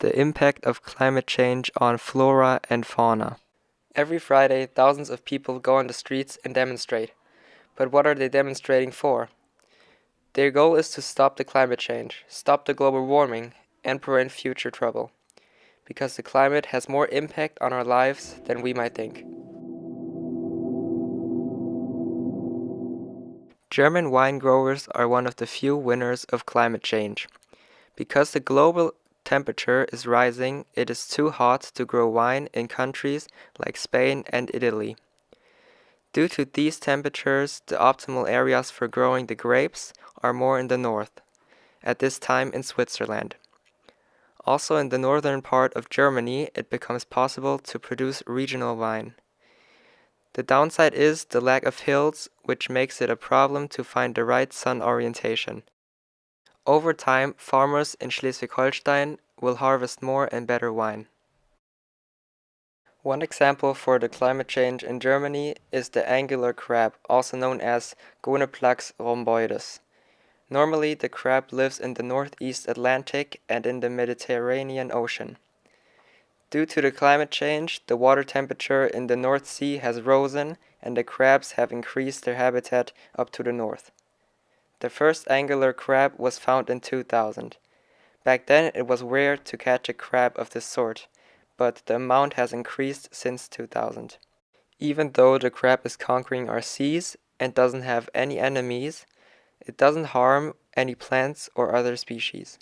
The impact of climate change on flora and fauna. Every Friday, thousands of people go on the streets and demonstrate. But what are they demonstrating for? Their goal is to stop the climate change, stop the global warming, and prevent future trouble. Because the climate has more impact on our lives than we might think. German wine growers are one of the few winners of climate change. Because the global temperature is rising, it is too hot to grow wine in countries like Spain and Italy. Due to these temperatures, the optimal areas for growing the grapes are more in the north, at this time in Switzerland. Also in the northern part of Germany, it becomes possible to produce regional wine. The downside is the lack of hills, which makes it a problem to find the right sun orientation. Over time, farmers in Schleswig-Holstein will harvest more and better wine. One example for the climate change in Germany is the angular crab, also known as Gonoplax rhomboides. Normally, the crab lives in the northeast Atlantic and in the Mediterranean Ocean. Due to the climate change, the water temperature in the North Sea has risen and the crabs have increased their habitat up to the north. The first angular crab was found in 2000. Back then it was rare to catch a crab of this sort, but the amount has increased since 2000. Even though the crab is conquering our seas and doesn't have any enemies, it doesn't harm any plants or other species.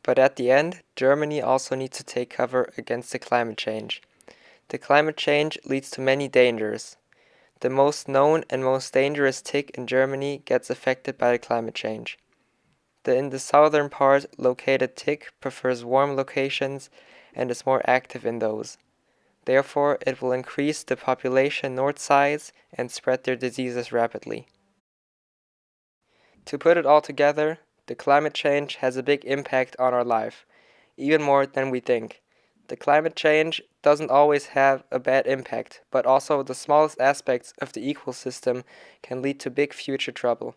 But at the end, Germany also needs to take cover against the climate change. The climate change leads to many dangers. The most known and most dangerous tick in Germany gets affected by the climate change. The in the southern part located tick prefers warm locations and is more active in those. Therefore, it will increase the population north sides and spread their diseases rapidly. To put it all together, the climate change has a big impact on our life, even more than we think. The climate change doesn't always have a bad impact, but also the smallest aspects of the ecosystem can lead to big future trouble.